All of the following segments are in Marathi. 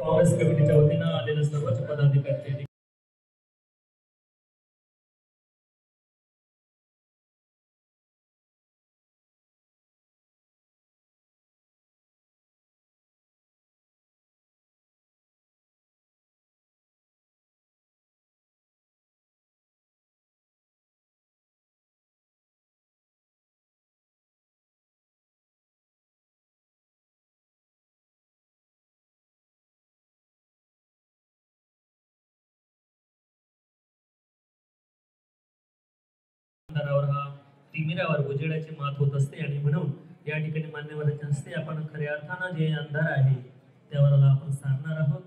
काँग्रेस कमिटीच्या वतीनं आलेल्या सर्वच पदाधिकारी हा तिमिरावर उजेडाची मात होत असते आणि म्हणून या ठिकाणी मान्यवरांच्या हस्ते आपण खऱ्या अर्थानं जे अंधार आहे त्यावर आपण सारणार आहोत।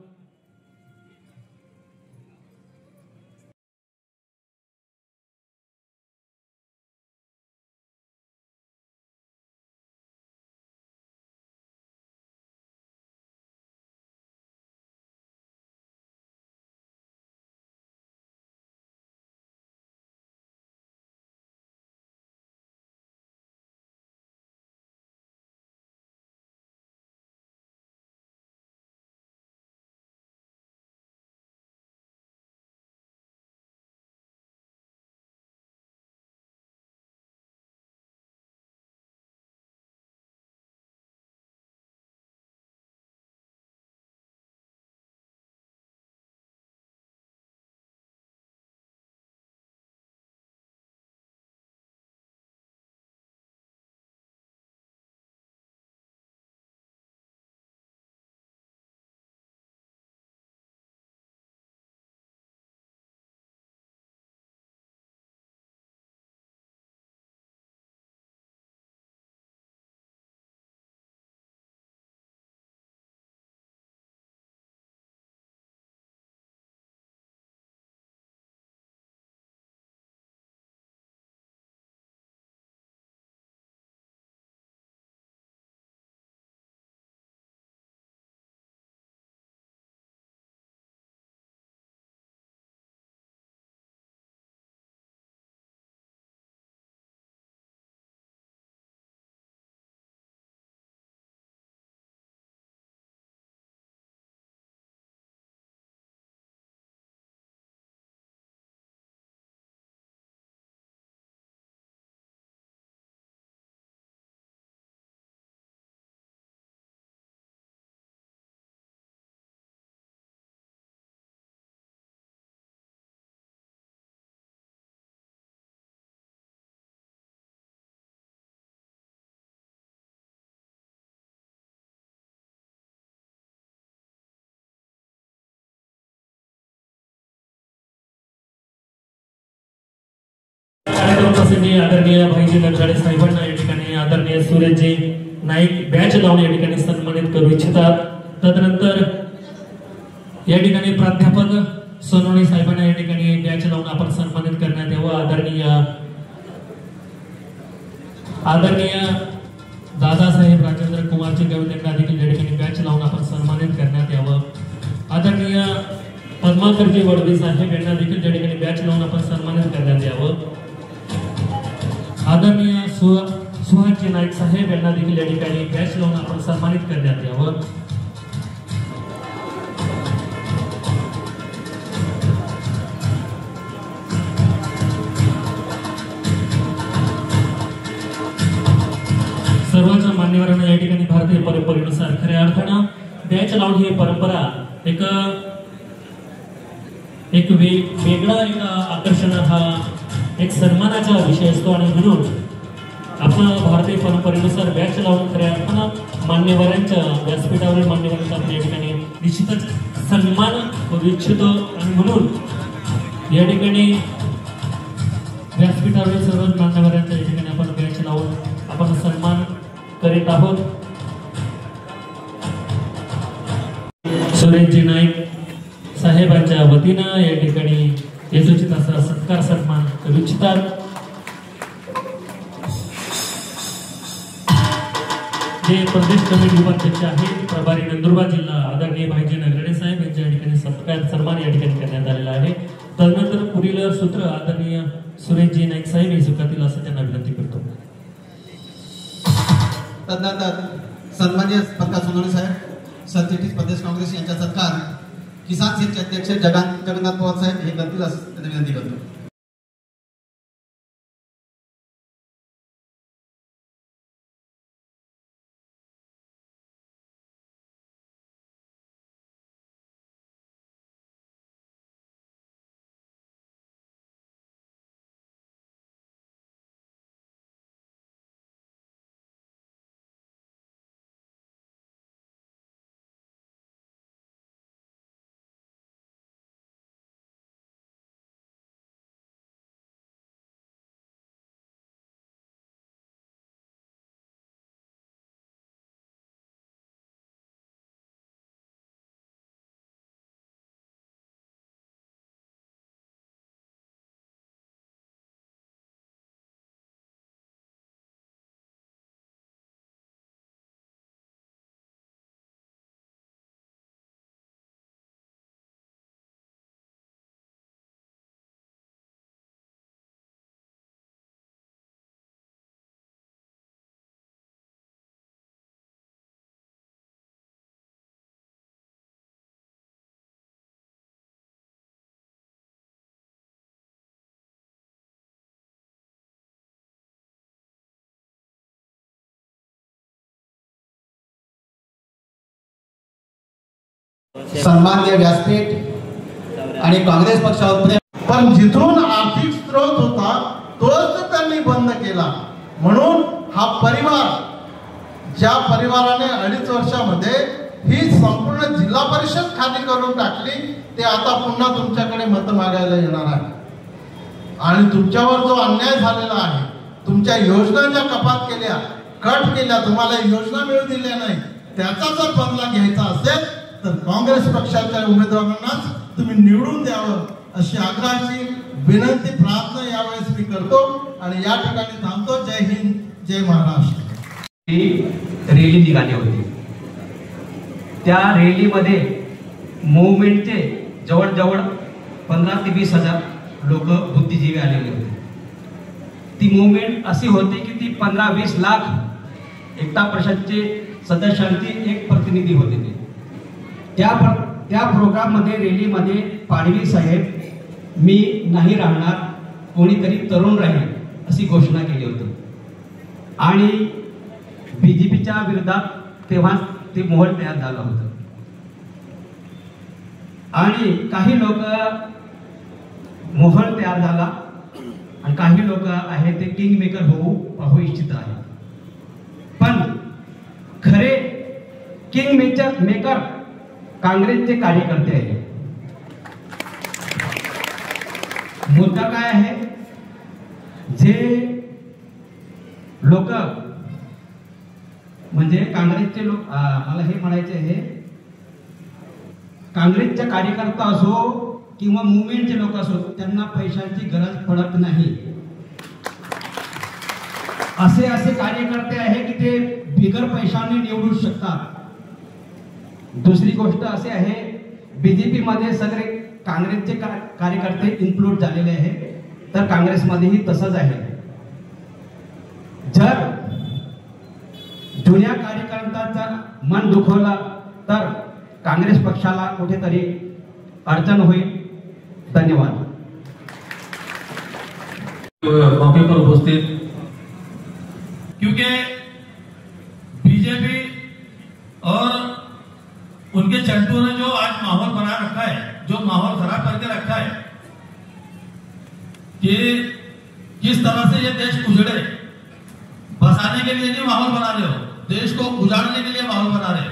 आदरणीय भाईजी नगराळे साहेबांना या ठिकाणी आदरणीय सूरजजी नाईक बॅच लावून या ठिकाणी सन्मानित करू इच्छितात। तदनंतर या ठिकाणी प्राध्यापक सोनवणे साहेबांना या ठिकाणी बॅच लावून आपण सन्मानित करण्यात यावं। आदरणीय दादासाहेब राजेंद्र कुमारजी गवळी यांना देखील या ठिकाणी बॅच लावून आपण सन्मानित करण्यात यावं। आदरणीय पद्माकरजी वडवी साहेब यांना देखील या ठिकाणी बॅच लावून आपण सन्मानित करण्यात यावं। आदरणीय सुहासजी नाईक साहेब यांना देखील या ठिकाणी बॅच लावून आपण सन्मानित करण्यात यावं। सर्वच मान्यवरांना या ठिकाणी भारतीय परंपरेनुसार खऱ्या अर्थानं बॅच लावून ही परंपरा एक वेगळा एक आकर्षण हा एक सन्मानाचा विषय असतो आणि म्हणून आपण भारतीय परंपरेनुसार बॅच लावून खऱ्या अर्थानं मान्यवरांच्या व्यासपीठावरील मान्यवरांचा आपण या ठिकाणी निश्चितच सन्मान करू इच्छितो आणि म्हणून या ठिकाणी व्यासपीठावरील सर्व मान्यवरांच्या या ठिकाणी आपण बॅच लावून आपण सन्मान करीत आहोत। सुरेशजी नाईक साहेबांच्या वतीनं या ठिकाणी यशोचित असा सत्कार सन्मान करू इच्छितात। जे प्रदेश कमिटी उपाध्यक्ष आहेत प्रभारी नंदुरबार जिल्हा आदरणीय भाईजी नगराळे साहेब यांच्या या ठिकाणी सत्कार सन्मान या ठिकाणी करण्यात आलेला आहे। तदनंतर पुढील सूत्र आदरणीय सुरेशजी नाईक साहेब हे स्वीकारतील असं त्यांना विनंती करतो। तदनंतर सन्माननीय पक्का सोनवणे साहेब सरचिटणीस प्रदेश काँग्रेस यांच्या सत्कार किसान सेलचे अध्यक्ष जगन्नाथ पवार साहेब हे करतील असं विनंती करतो. सन्माननीय व्यासपीठ आणि काँग्रेस पक्षावर प्रेम, पण जिथून आर्थिक स्रोत होता तोच त्यांनी बंद केला. म्हणून हा परिवार, ज्या परिवाराने 2.5 वर्षामध्ये ही संपूर्ण जिल्हा परिषद खाली करून टाकली, ते आता पुन्हा तुमच्याकडे मत मागायला येणार आहे. आणि तुमच्यावर जो अन्याय झालेला आहे, तुमच्या योजना ज्या कपात केल्या, कट केल्या, तुम्हाला योजना मिळू दिल्या नाही, त्याचा जर बदला घ्यायचा असेल तर काँग्रेस पक्षाच्या उमेदवारांनाच तुम्ही निवडून द्यावं अशी आग्रहाची विनंती, प्रार्थना यावेळेस मी करतो आणि या ठिकाणी थांबतो. जय हिंद, जय महाराष्ट्र. रॅली निघाली होती. त्या रॅलीमध्ये मूवमेंटचे जवळजवळ 15 ते 20 हजार लोक बुद्धिजीवी आलेले होते. ती मूवमेंट अशी होती की ती 15-20 लाख एकता परिषदचे सदस्यांचे एक प्रतिनिधी होते. ते त्या प्रोग्राममध्ये, रॅलीमध्ये पाडवी साहेब मी नाही राहणार, कोणीतरी तरुण राहील अशी घोषणा केली होती. आणि बीजेपीच्या विरोधात तेव्हा ते मोहल तयार झालं होतं. आणि काही लोक मोहल तयार झाला आणि काही लोक आहे ते किंग मेकर होऊ इच्छित आहे. पण खरे किंग मेकर काँग्रेसचे कार्यकर्ते आहेत. मुद्दा काय आहे, जे लोक म्हणजे काँग्रेसचे लोक, मला हे म्हणायचे आहे, काँग्रेसचा कार्यकर्ता असो किंवा मुवमेंटचे लोक असो, त्यांना पैशांची गरज पडत नाही. असे कार्यकर्ते आहे की ते बिगर पैशाने निवडू शकतात. दुसरी गोष्ट असे आहे, बीजेपी मध्ये सगळे काँग्रेसचे कार्यकर्ते इन्क्लूड झालेले आहे, तर काँग्रेसमध्येही तसंच आहे. जर जुन्या कार्यकर्त्यांचा मन दुखवला तर काँग्रेस पक्षाला कुठेतरी अडचण होईल. धन्यवाद. मौके पर उपस्थित, क्योंकि बीजेपी और उनके चंटू ने जो आज माहौल बना रखा है, जो माहौल खराब करके रखा है कि किस तरह से ये देश उजड़े, बसाने के लिए नहीं माहौल बना रहे हो, देश को उजाड़ने के लिए माहौल बना रहे,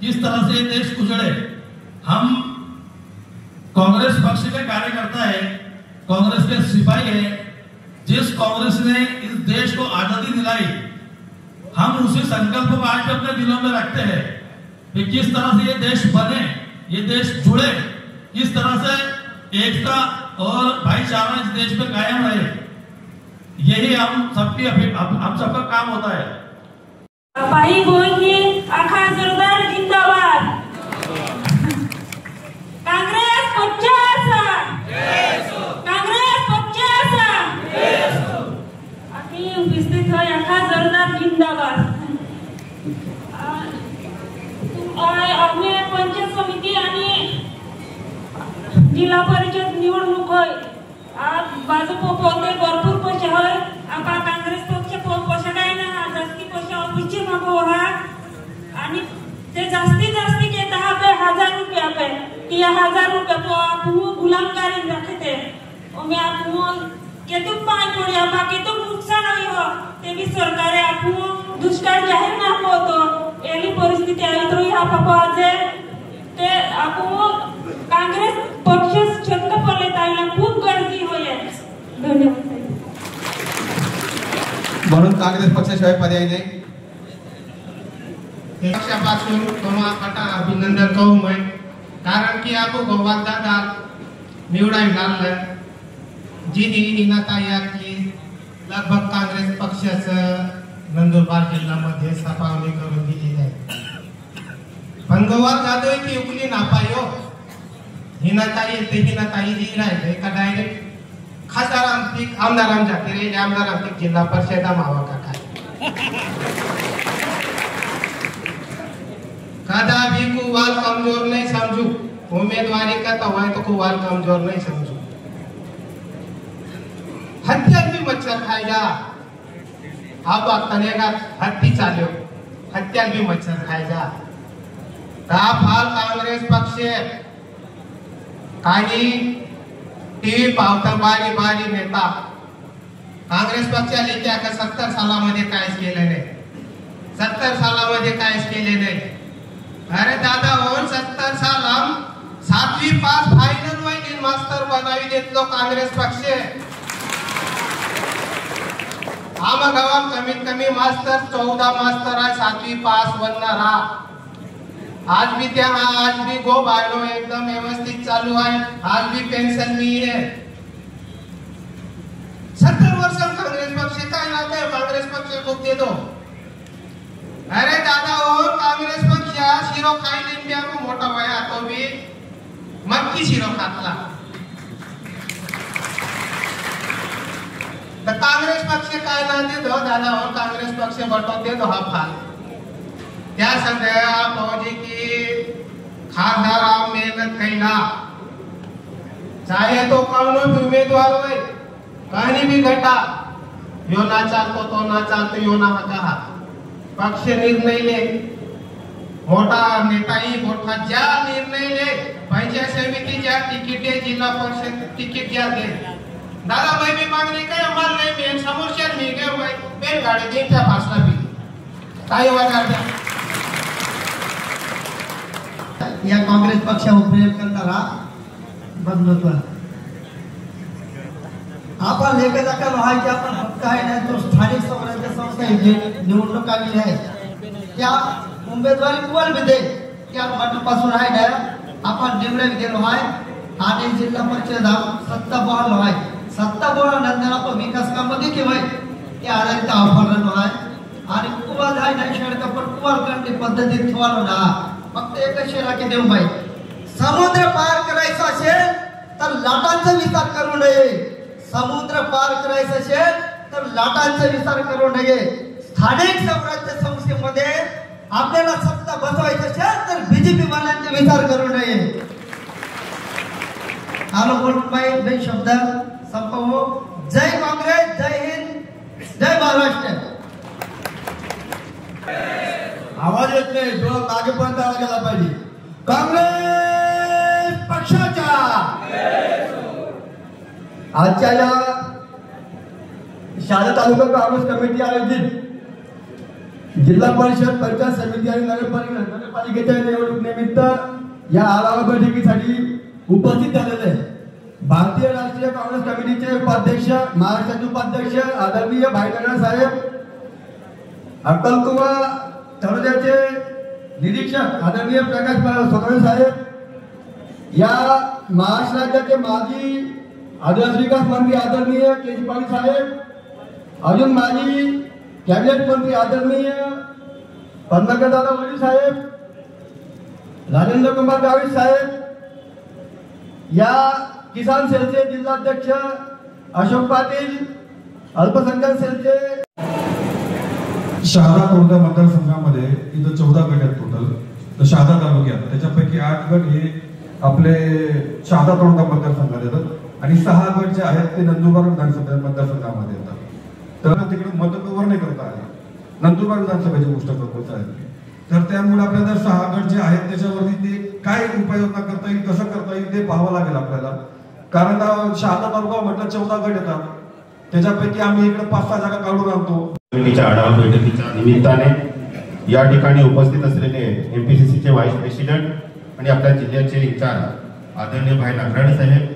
किस तरह से ये देश उजड़े. हम कांग्रेस पक्ष के कार्यकर्ता है, कांग्रेस के सिपाही है. जिस कांग्रेस ने इस देश को आजादी दिलाई, हम उसी संकल्प को आज अपने दिलों में रखते हैं कि किस तरह से ये देश बने, ये देश जुड़े, किस तरह से एकता और भाईचारा इस देश में कायम रहे. यही हम सबका काम होता है. भाई बोलिए, आखा जोरदार जिंदाबाद. कांग्रेस पक्षाचा, कांग्रेस पक्षाचा आम्ही उपस्थित आहे. आखा जोरदार जिंदाबाद. आम्ही जिल्हा परिषद निवडणूक होय भाजप पोते भरपूर पैसे होय आपा काँग्रेस पक्ष पैसे काय ना जास्ती पैसे ऑफिसचे मागो हा आणि ते जास्ती के 10,000 रुपया पे 10,000 रुपया तो आपू गुलामकारी रखते और मैं आपू के तो पांच पड़ी आपा के तो नुकसान होई हो ते भी सरकार आपू दुष्काळ जाहीर ना होतो एली परिस्थिती आहे तो ह्या पापा जे ते आपू काँग्रेस पक्ष छंद पडले ताईला खूप गर्दी होय धन्यवाद म्हणून काँग्रेस पक्षाशिवाय पर्याय नाही पक्षापासून तुम्हाला अभिनंदन करू मैं कारण की आपको गोपाल दादा निवडाई लागलं जी हिनाताई की लगभग काँग्रेस पक्षाचं नंदुरबार जिल्ह्यामध्ये सफावणी करून दिली आहे पण गोपाल दादा की उकली नापायो हिनाताई येते हिनाताई जी राहिले का डायरेक्ट खासदार आमदार जाते रे आमदार जिल्हा परिषद मावा का कदा भी कुवाल कमजोर नहीं समझू उम्मीदवारी का तवाय तो कुवाल कमजोर नहीं समझू हत्या भी मच्छर खाएगा अब तनेगा हत्ती चालो हत्या भी मच्छर खाएगा फाल काँग्रेस पक्ष काही टीव्ही पावता बारी बारी नेता काँग्रेस पक्षाने त्या 70 सालामध्ये काहीच केले नाही 70 सालामध्ये काहीच केले नाही अरे दादा होऊन 70 सालाम 7वी पास फायनल वाईन मास्टर बनावी देतलो काँग्रेस पक्ष आम गावात कमीत कमी मास्टर 14 मास्टर आहे 7वी पास बनणारा आज भी गो बायलो एकदम व्यवस्थित चालू है आज भी पेंशन नहीं है 70 वर्ष कांग्रेस पक्ष काय नाते कांग्रेस पक्ष को दे दो अरे दादा और कांग्रेस पक्ष शिरो खाई इंडिया को मोटा वया तो भी मक्की शिरो खातला तर कांग्रेस पक्ष काय ना दे दो दादा और कांग्रेस पक्ष बटो दे दो हा फाल त्या सध्या फौजी की खासदार मेहनत कैला चाहे तो कौन उम्मीदवार हो कहीं भी घटा यो ना चालतो तो ना चालतो यो ना कहा पक्ष निर्णय ले मोठा नेताही मोठा ज्या निर्णय ले पंचायत समिती ज्या तिकीटे जिल्हा परिषद तिकीट ज्या दे दादा मैं भी मागणी काय माल नाही मी समोरच्या मी गे मैं पेन गाडी देईन त्या भाषला भी काय वाटणार या काँग्रेस पक्षावर प्रेम करणारा बदलतो आपण एकदा व्हायचे आपण फक्त आहे ना जो स्थानिक स्वराज्य संस्था निवडणूक आलेली आहे त्या उमेदवारी कोण विधे त्या पासून आहे ना आपण निवडून गेलो आहे आणि जिल्हा परिषद सत्ता बहाल आहे सत्ता बहाल नंतर आपण विकास कामामध्ये केव्हा त्या आधारित ऑफर आहे आणि कुवाल आहे ना शेडका पण कुवाल करणे पद्धतीत ठेवालो ना फक्त एकच शेरा की देऊ बाई समुद्र पार करायचा असेल तर लाटांचा विचार करू नये समुद्र पार करायचा असेल तर लाटांचा विचार करू नये स्थानिक स्वराज्य संस्थेमध्ये आपल्याला सत्ता बसवायची असेल तर बीजेपी वाल्यांचा विचार करू नये आलो बोलून बाई दोन शब्द संपवू जय काँग्रेस जय हिंद जय महाराष्ट्र आवाज येत नाही तो मागेपर्यंत आवाज गेला पाहिजे काँग्रेस पक्षाच्या आजच्या या शहादा तालुका काँग्रेस कमिटी आयोजित जिल्हा परिषद पंचायत समिती आणि नगरपालिकेच्या निवडणूक निमित्त या आढावा बैठकीसाठी उपस्थित झालेले भारतीय राष्ट्रीय काँग्रेस कमिटीचे उपाध्यक्ष महाराष्ट्राचे उपाध्यक्ष आदरणीय भाईनगर साहेब अक्कलकुवा तळोद्याचे निरीक्षक आदरणीय प्रकाश सोनवणे साहेब या महाराष्ट्र राज्याचे माजी आदिवासी विकास मंत्री आदरणीय केजी पाटील साहेब अजून माजी कॅबिनेट मंत्री आदरणीय पद्माकर दादा वडील साहेब राजेंद्र कुमार गावित साहेब या किसान सेलचे जिल्हाध्यक्ष अशोक पाटील अल्पसंख्याक सेलचे शहादा कोंढा मतदारसंघामध्ये इथं 14 गट आहेत टोटल तर शहादा तालुक्यात त्याच्यापैकी 8 गट हे आपले शहादा तोडगा मतदारसंघात येतात आणि 6 गट जे आहेत ते नंदुरबार विधानसभा मतदारसंघामध्ये येतात. तर तिकडे मतदार नाही करता आले. नंदुरबार विधानसभेची गोष्ट करत आहे. तर त्यामुळे आपल्याला 6 गट जे आहेत त्याच्यावरती ते काय उपाययोजना करता येईल, कसं करता येईल ते पाहावं लागेल आपल्याला. कारण शहादा तालुका म्हटलं 14 गट येतात, त्याच्यापैकी आम्ही इकडे 5-6 जागा काढून आणतो. कमिटीच्या आढावा बैठकीच्या निमित्ताने या ठिकाणी उपस्थित असलेले एमपीसीसीचे व्हाईस प्रेसिडेंट आणि आपल्या जिल्ह्याचे इंचार्ज आदरणीय भाई नागराणे साहेब,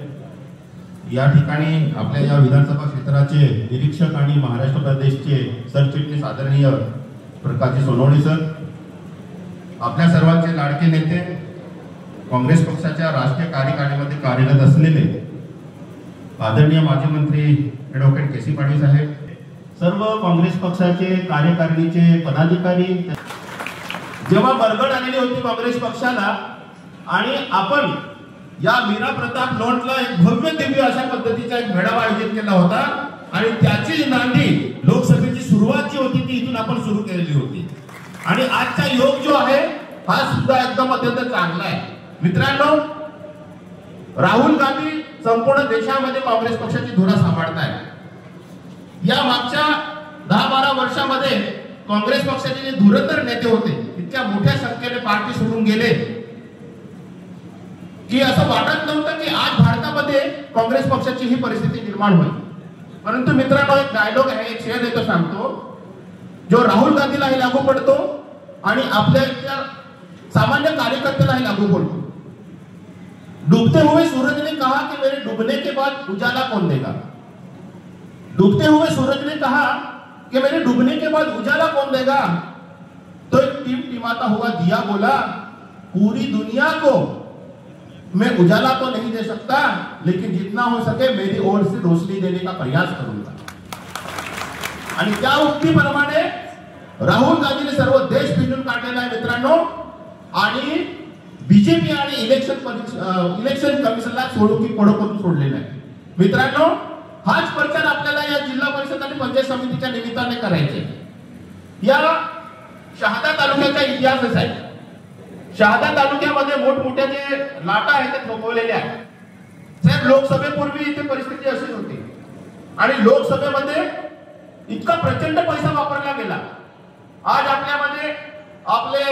या ठिकाणी आपल्या या विधानसभा क्षेत्राचे निरीक्षक आणि महाराष्ट्र प्रदेशचे सरचिटणीस आदरणीय प्रकाशजी सोनवणे सर, आपल्या सर्वांचे लाडके नेते, काँग्रेस पक्षाच्या राष्ट्रीय कार्यकारिणीमध्ये कार्यरत असलेले आदरणीय माजी मंत्री ॲडव्होकेट के.सी. पाटील साहेब, सर्व काँग्रेस पक्षाचे कार्यकारिणीचे पदाधिकारी, जेव्हा बरगड आलेली होती काँग्रेस पक्षाला आणि आपण या मीरा प्रताप लोणला एक भव्य दिव्य अशा पद्धतीचा एक मेळावा आयोजित केला होता आणि त्याची नांदी लोकसभेची सुरुवात जी होती ती इथून आपण सुरू केलेली होती. आणि आजचा योग जो आहे हा सुद्धा एकदम अत्यंत चांगला आहे. मित्रांनो, राहुल गांधी संपूर्ण देशामध्ये काँग्रेस पक्षाची धुरा सांभाळताय. या मागच्या 10-12 वर्षामध्ये काँग्रेस पक्षाचे जे धुरंधर नेते होते इतक्या मोठ्या संख्येने पार्टी सोडून गेले की असं वाटत नव्हतं की आज भारतामध्ये काँग्रेस पक्षाची ही परिस्थिती निर्माण होईल. परंतु मित्रांनो, एक डायलॉग आहे, एक शेअर देतो सांगतो, जो राहुल गांधीलाही लागू पडतो आणि आपल्या इथल्या सामान्य कार्यकर्त्यालाही लागू पडतो. डूबते हुए सूरज ने कहा कि मेरे डूबने के बाद उजाला कौन देगा. डूबते हुए सूरज ने कहा कि मेरे डूबने के बाद उजाला कौन देगा. तो एक टिमटिमाता हुआ दिया बोला, पूरी दुनिया को मैं उजाला तो नहीं दे सकता, लेकिन जितना हो सके मेरी ओर से रोशनी देने का प्रयास करूंगा. आणि त्या उक्तीप्रमाणे राहुल गांधीने सर्व देश पिंजून काढलेला आहे मित्रांनो. आणि बीजेपी आणि इलेक्शन कमिशनला सोडू की पडो करून सोडलेला आहे. मित्रांनो, हाच प्रचार आपल्याला या जिल्हा परिषद आणि पंचायत समितीच्या निमित्ताने करायचे. या शहादा तालुक्याचा इतिहासच आहे. शहादा तालुक्यामध्ये मोठमोठ्या जे लाटा आहेत ते थोपवलेल्या आहेत. साहेब, लोकसभेपूर्वी इथे परिस्थिती अशीच होती आणि लोकसभेमध्ये इतका प्रचंड पैसा वापरला गेला. आज आपल्यामध्ये आपले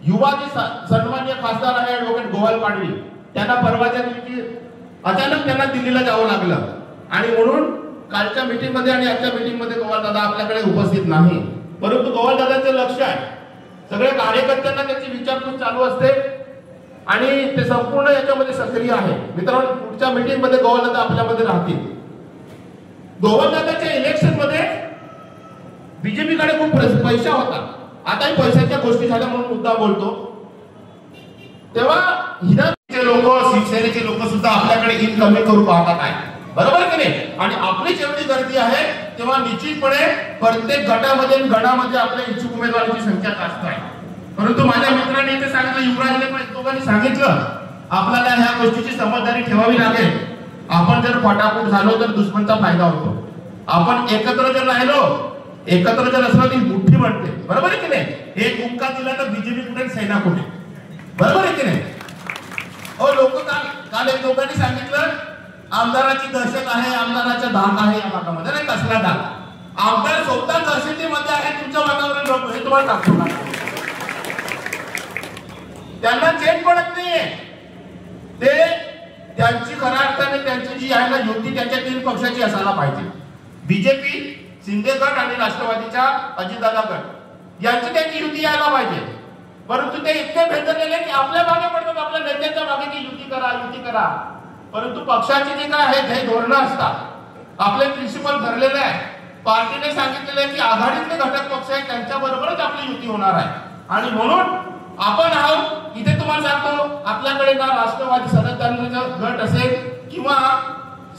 युवा जे सन्माननीय खासदार आहे ॲडव्होकेट गोवाल पाडवी, त्यांना परवाच्या दिवशी अचानक त्यांना दिल्लीला जावं लागलं आणि म्हणून कालच्या मीटिंग मध्ये आणि आजच्या मीटिंग मध्ये गोवाल दादा आपल्याकडे उपस्थित नाही. परंतु गोवाल दादांचं लक्ष आहे, सगळ्या कार्यकर्त्यांना त्याची विचारपूस चालू असते आणि ते संपूर्ण याच्यामध्ये सक्रिय आहे. मित्रांनो, पुढच्या मीटिंग मध्ये गोवाल दादा आपल्यामध्ये राहतील. गोवाल दादाच्या इलेक्शन मध्ये बीजेपीकडे खूप पैसा होता. आता पैशाच्या गोष्टी झाल्या म्हणून मुद्दा बोलतो. तेव्हा हिराचे लोक, शिवसेनेचे लोक सुद्धा आपल्याकडे इनकमिंग करू पाहतात आहे, बरोबर की नाही. आणि आपली जेवढी गर्दी आहे तेव्हा निश्चितपणे प्रत्येक गटामध्ये गणामध्ये आपल्या इच्छुक उमेदवारांची संख्या जास्त आहे. परंतु माझ्या मित्रांनी इथे सांगितलं, युवराजने पण दोघांनी सांगितलं, आपल्याला ह्या गोष्टीची समजदारी ठेवावी लागेल. आपण जर फटाफट झालो तर दुश्मनचा फायदा होतो. आपण एकत्र जर राहिलो, एकत्र जर असलो ती मुठ्ठी बनते, बरोबर आहे की नाही. एक मुक्का दिला तर बीजेपी कुठे सेना कुठे, बरोबर आहे की नाही. लोक काल एक लोकांनी सांगितलं आमदाराची दहशत आहे, आमदाराचा धाक आहे या भागामध्ये. नाही, कसला धाक. आमदार स्वतः दहशतीमध्ये आहे, तुमचं वातावरण हे तुम्हाला दाखवू नका. त्यांना चेन पडत नाहीये. ते त्यांची खऱ्या अर्थाने त्यांची जी आहे ना युती त्यांच्या 3 पक्षाची असायला पाहिजे. बीजेपी, शिंदे गट आणि राष्ट्रवादीच्या अजितदादा गट यांची त्यांची युती यायला पाहिजे. परंतु ते इतके भेदरलेले की आपल्या मागे पडतात, आपल्या नेत्यांच्या मागे की युती करा, युती करा. परंतु पक्षाचे जे काय आहे हे धोरणं असतात, आपले प्रिन्सिपल ठरलेले आहे. पार्टीने सांगितलेले आहे की आघाडीतले घटक पक्ष आहेत त्यांच्या बरोबरच आपली युती होणार आहे. आणि म्हणून आपण आहोत इथे. तुम्हाला सांगतो, आपल्याकडे ना राष्ट्रवादी सदस्यांचा गट असेल किंवा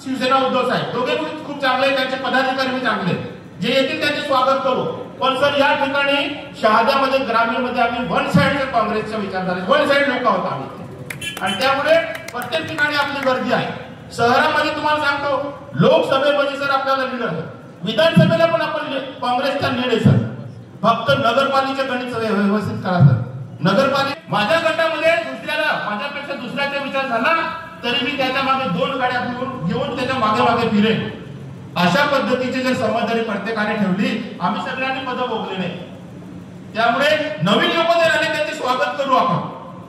शिवसेना उद्धव साहेब दोघे खूप चांगले, त्यांचे पदाधिकारी मी चांगले, जे येतील त्यांचे स्वागत करू. पण सर, या ठिकाणी शहाद्यामध्ये ग्रामीणमध्ये आम्ही वन साइड काँग्रेसच्या विचारधारे, वन साइड लोक आहोत आम्ही आणि त्यामुळे प्रत्येक ठिकाणी आपली गर्दी आहे. शहरामध्ये तुम्हाला सांगतो, लोकसभेमध्ये सर आपल्याला लीड आहे, विधानसभेला पण आपण काँग्रेसचा लीड आहे सर. फक्त नगरपालिकेचे गणित व्यवस्थित करा सर. नगरपालिका माझ्या गटामध्ये दुसऱ्याला, माझ्या झाला तरी मी त्याच्या मागे 2 गाड्या घेऊन त्याच्या मागे मागे फिरेन. अशा पद्धतीची जर समजदारी प्रत्येकाने ठेवली, आम्ही सगळ्यांनी पदं भोगले नाही. त्यामुळे नवीन लोक जर आले त्यांचे स्वागत करू आपण,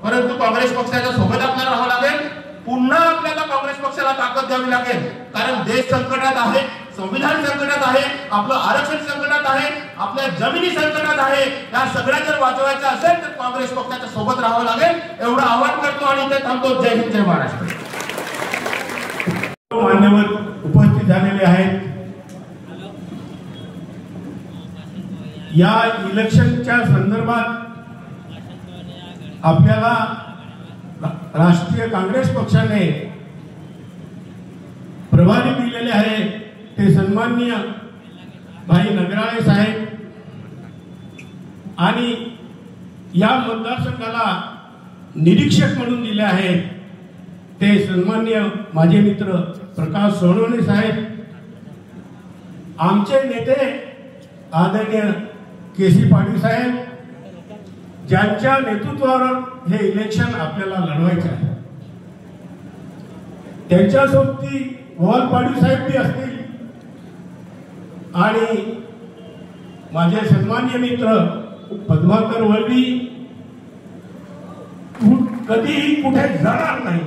परंतु काँग्रेस पक्षाच्या सोबत आपल्याला राहावं लागेल. पुन्हा आपल्याला काँग्रेस पक्षाला ताकद द्यावी लागेल, कारण देश संकटात आहे, संविधान संकटात आहे, आपलं आरक्षण संकटात आहे, आपल्या जमिनी संकटात आहे. या सगळ्या जर वाचवायचं असेल तर काँग्रेस पक्षाच्या सोबत राहावं लागेल, एवढं आवाहन करतो आणि इथे थांबतो. जय हिंद, जय महाराष्ट्र. मान्यवर उपस्थित झालेले आहेत. या इलेक्शनच्या संदर्भात आपल्याला राष्ट्रीय काँग्रेस पक्षाने प्रभारी दिलेले आहे, ते सन्माननीय भाई नगराळे साहेब, आणि या मतदारसंघाला निरीक्षक म्हणून दिले आहेत ते सन्माननीय माझे मित्र प्रकाश सोनवणे साहेब. आमचे नेते आदरणीय केसी पाटील साहेब, ज्यांच्या नेतृत्वावर हे इलेक्शन आपल्याला लढवायचे आहे. त्यांच्यासोबती वॉल पाटील साहेब बी असतील आणि माझे सन्माननीय मित्र पद्माकर वळवी कधीही कुठे जाणार नाही.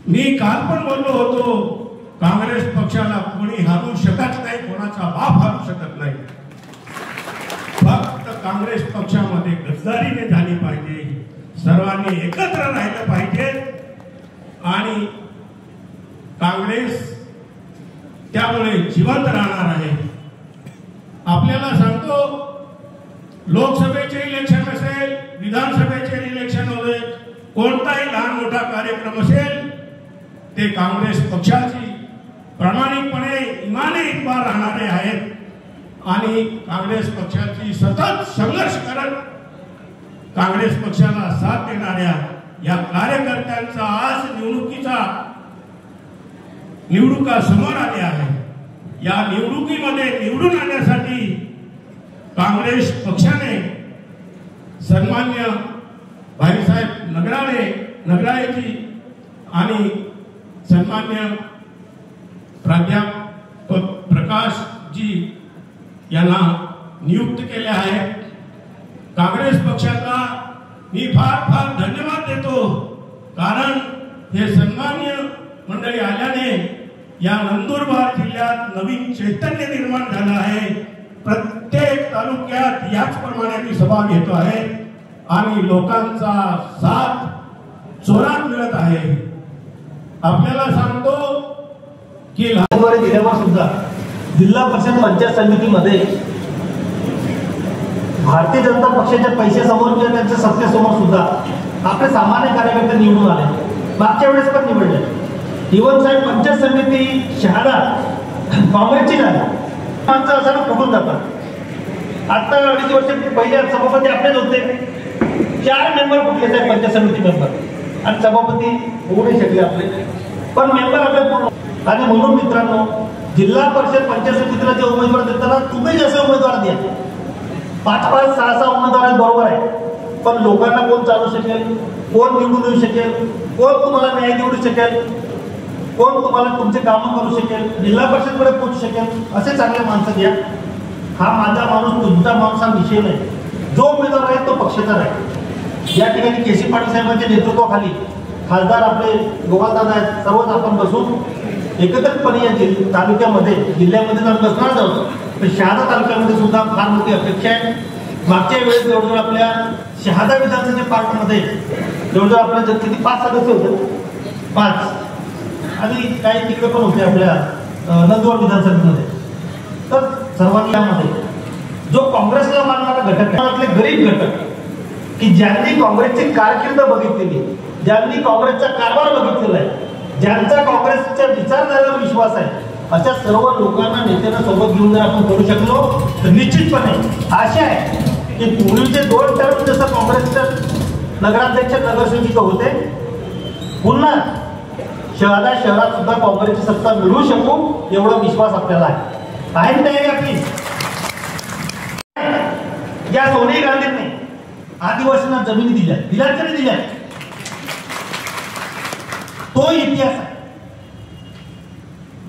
मी काल पण बोललो होतो, काँग्रेस पक्षाला कोणी हारू शकत नाही, कोणाचा बाप हारू शकत नाही. फक्त काँग्रेस पक्षामध्ये गद्दारीने झाली पाहिजे, सर्वांनी एकत्र राहिलं पाहिजे आणि काँग्रेस त्यामुळे जिवंत राहणार आहे. आपल्याला सांगतो, लोकसभेचे इलेक्शन असेल, विधानसभेचे इलेक्शन असेल, कोणताही लहान मोठा कार्यक्रम असेल, ते काँग्रेस पक्षाची प्रामाणिकपणे इमानदार राहणारे आहेत आणि काँग्रेस पक्षाची सतत संघर्ष करत काँग्रेस पक्षाला साथ देणाऱ्या या कार्यकर्त्यांचा आज निवडणुका समोर आल्या आहे. या निवडणुकीमध्ये निवडून आणण्यासाठी काँग्रेस पक्षाने सन्मान्य भाईसाहेब नगराळेजी आणि सन्मान्य प्राध्यापक प्रकाशजी यांना नियुक्त केले आहे. काँग्रेस पक्षाला मी फार फार धन्यवाद देतो, कारण हे सन्मान्य मंडळी आल्याने या नंदुरबार जिल्ह्यात नवीन चैतन्य निर्माण झालं आहे. प्रत्येक तालुक्यात याचप्रमाणे मी सभा घेतो आहे आणि लोकांचा साथ जोरात मिळत आहे. आपल्याला सांगतो की दिल्यावर सुद्धा जिल्हा परिषद पंचायत समितीमध्ये भारतीय जनता पक्षाच्या पैशासमोर किंवा त्यांच्या सत्तेसमोर सुद्धा आपले सामान्य कार्यकर्ते निवडून आले. मागच्या वेळेस पण निवडले. इव्हन साहेब पंचायत समिती शहादा काँग्रेसची झाली, माणसं असं फुटून जातात. आता 2.5 वर्ष पहिले सभापती आपलेच होते, 4 मेंबर फुटले साहेब पंचायत समिती मेंबर, आणि सभापती होऊ नाही शकले आपले, पण मेंबर आपले पूर्ण. आणि म्हणून मित्रांनो, जिल्हा परिषद पंचायत समितीला जे उमेदवार देताना तुम्ही जसे उमेदवार द्या, 5-5, 6-6 उमेदवार बरोबर आहे, पण लोकांना कोण चालू शकेल, कोण निवडून येऊ शकेल, कोण तुम्हाला न्याय निवडू शकेल, कोण तुम्हाला तुमचे कामं करू शकेल, जिल्हा परिषदकडे पोहोचू शकेल, असे चांगले माणसं द्या. हा माझा माणूस तुमचा माणूस हा विषय नाही. जो उमेदवार आहे तो पक्षकार आहे. या ठिकाणी केसी पाटील साहेबांच्या नेतृत्वाखाली खासदार आपले गोपालदादा आहेत, सर्वच आपण बसून एकत्रितपणे या तालुक्यामध्ये जिल्ह्यामध्ये जर बसणार जाऊ तर शहादा तालुक्यामध्ये सुद्धा फार मोठी अपेक्षा आहे. मागच्या वेळेस जवळजवळ आपल्या शहादा विधानसभा पार्टीमध्ये जवळजवळ आपल्या किती 5 सदस्य होते, 5, आणि काही तिकडे पण होते आपल्या नंदुरबार विधानसभेमध्ये. तर सर्वांनी यामध्ये जो काँग्रेसला मानणारा घटक आहे, गरीब घटक की ज्यांनी काँग्रेसची कारकीर्द बघितलेली, ज्यांनी काँग्रेसचा कारभार बघितलेला आहे, ज्यांचा काँग्रेसच्या विचारधारेवर विश्वास आहे, अशा सर्व लोकांना नेत्यांना सोबत घेऊन जर आपण करू शकलो तर निश्चितपणे आशा आहे की पूर्वीचे 2 टर्म जसं काँग्रेसच्या नगराध्यक्ष नगरसेविका होते, पुन्हा शहादा शहरात सुद्धा काँग्रेसची सत्ता मिळवू शकू एवढा विश्वास आपल्याला आहे. तयारी आपली. या सोनिया गांधींनी आदिवासींना जमिनी दिल्या, तरी दिल्या. तो इतिहास आहे.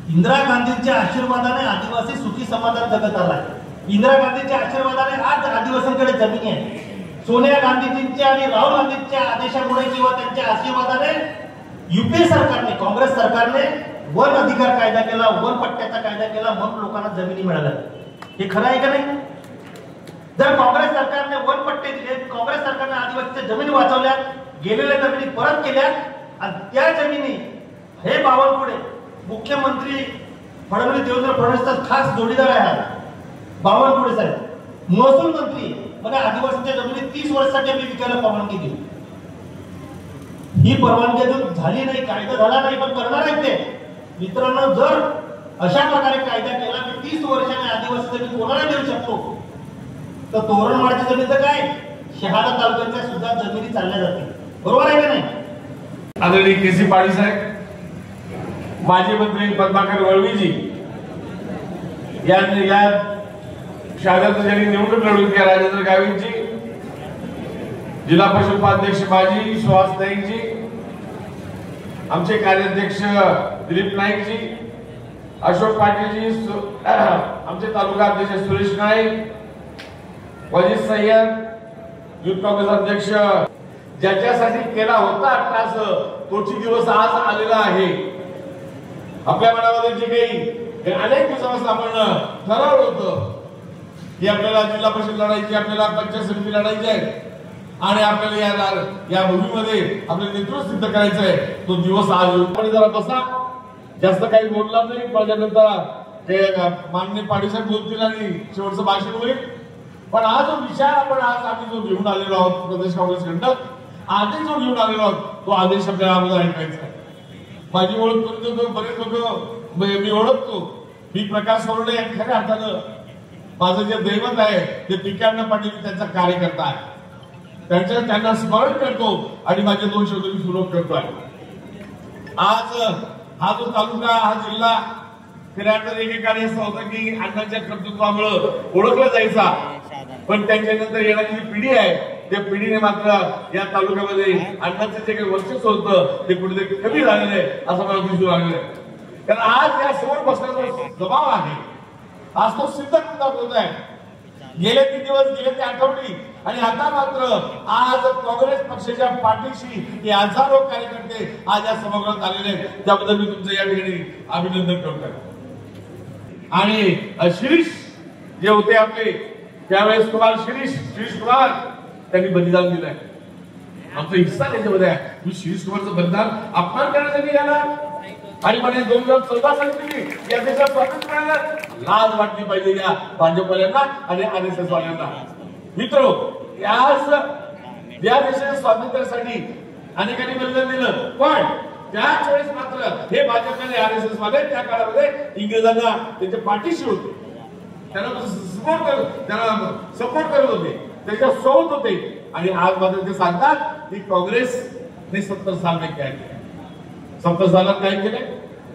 इंदिरा गांधींच्या आशीर्वादाने आदिवासी सुखी समाजात जगत आलाय. इंदिरा गांधींच्या आशीर्वादाने आज आदिवासींकडे जमिनी आहे. सोनिया गांधीजींच्या आणि राहुल गांधींच्या आदेशामुळे किंवा त्यांच्या आशीर्वादाने युपीए सरकारने, काँग्रेस सरकारने वन अधिकार कायदा केला, वन पट्ट्याचा कायदा केला, म्हणून लोकांना जमिनी मिळाल्या. हे खरं आहे का नाही? जर काँग्रेस सरकारने वन पट्टे दिले, काँग्रेस सरकारने आदिवासीच्या जमिनी वाचवल्या, गेलेल्या जमिनी परत केल्या आणि त्या जमिनी हे बावनकुळे मुख्यमंत्री फडणवीस, देवेंद्र फडणवीसचा खास जोडीदार आहे बावनकुळे साहेब, महसूल मंत्री म्हणजे आदिवासीच्या जमिनी 30 वर्षासाठी मी विकायला परवानगी दिली. ही परवानगी अजून झाली नाही, कायदा झाला नाही, पण करणार आहेत ते. मित्रांनो, जर अशा प्रकारे कायदा केला की 30 वर्षाने आदिवासी जमीन कोणाला देऊ शकतो, तर तोरणमाळची जमीन तर काय, शहादा तालुक्याच्या सुद्धा जमिनी चालल्या जातील. बरोबर आहे का नाही? आदरणीय केसी पाटील साहेब, माजी मंत्री पद्माकर वळवीजी या शहाद्याचं ज्यांनी निवडणूक लढवली त्या राजेंद्र गावितजी, जिल्हा परिषद उपाध्यक्ष माजी सुहास नाईकजी, आमचे कार्याध्यक्ष दिलीप नाईकजी, अशोक पाटीलजी, आमचे तालुका अध्यक्ष सुरेश नाईक, वजीद सय्यद, युथ काँग्रेस अध्यक्ष, ज्याच्यासाठी केला होता अट्टास तोची दिवस आज आलेला आहे. आपल्या मनामध्ये जे काही अनेक दिवसापासून आपण ठरवलं होतं की आपल्याला जिल्हा परिषद लढायची, आपल्याला पंचायत समिती लढायची आहे आणि आपल्याला या भूमीमध्ये आपलं नेतृत्व सिद्ध करायचं आहे, तो दिवस आज येऊन जरा बसा. जास्त काही बोलणार नाही, माझ्यानंतर ते माननीय पाटील साहेब बोलतील आणि शेवटचं भाषण होईल. पण हा जो विषय आपण आज आम्ही जो घेऊन आलेलो आहोत प्रदेश काँग्रेस खंड, आदेश जो घेऊन आलेलो आहोत तो आदेश आपल्याला अगोदर ऐकायचा आहे. माझी ओळख करून देतो, बरेच लोक मी ओळखतो. मी प्रकाश सोरडे खऱ्या अर्थानं माझं जे दैवत आहे ते पिकांना पाटील त्यांचा कार्यकर्ता आहे. त्यांना स्मरण करतो आणि माझे 2 शब्द मी सुरू करतो आहे. आज हा जो तालुका, हा जिल्हा खऱ्या अर्थानं एकेकाळी असं होतं की अण्णांच्या कर्तृत्वामुळे ओळखला जायचा, पण त्यांच्यानंतर येणारी जी पिढी आहे त्या पिढीने मात्र या तालुक्यामध्ये अण्णांचं जे काही वर्चस्व होतं ते कुठेतरी कमी झालेलं आहे असं मला दिसून लागलेलं आहे. कारण आज या समोर बसण्याचा दबाव आहे, आज तो सिद्ध करतात होत आहे. गेले 3 दिवस, गेले ते आठवडी आणि आता मात्र आज काँग्रेस पक्षाच्या पाठीशी हे हजारो कार्यकर्ते आज या सभागृहात आलेले आहेत. त्याबद्दल मी तुमचं या ठिकाणी अभिनंदन करतोय. आणि शिरीष जे होते आपले त्यावेळेस कुमार शिरीष कुमार त्यांनी बलिदान दिलंय. आमचा हिस्सा त्याच्यामध्ये आहे. मी शिरीष कुमारचं बलिदान अपमान करण्यासाठी आला आणि म्हणे 2014 साली या देशात स्वातंत्र्य मिळालं, लाज वाटली पाहिजे या भाजपवाल्यांना आणि RSS वाल्यांना. मित्रो, या देशाच्या स्वातंत्र्यासाठी अनेकांनी बलिदान दिलं, पण त्याच वेळेस मात्र हे भाजप आणि RSS वाले त्या काळामध्ये इंग्रजांना त्यांच्या पाठीशी होते, त्यांना सपोर्ट करत होते, त्याच्या सोबत होते. आणि आज मात्र ते सांगतात की काँग्रेसने 70 साल काय केलं. 70 सालात काय केलं?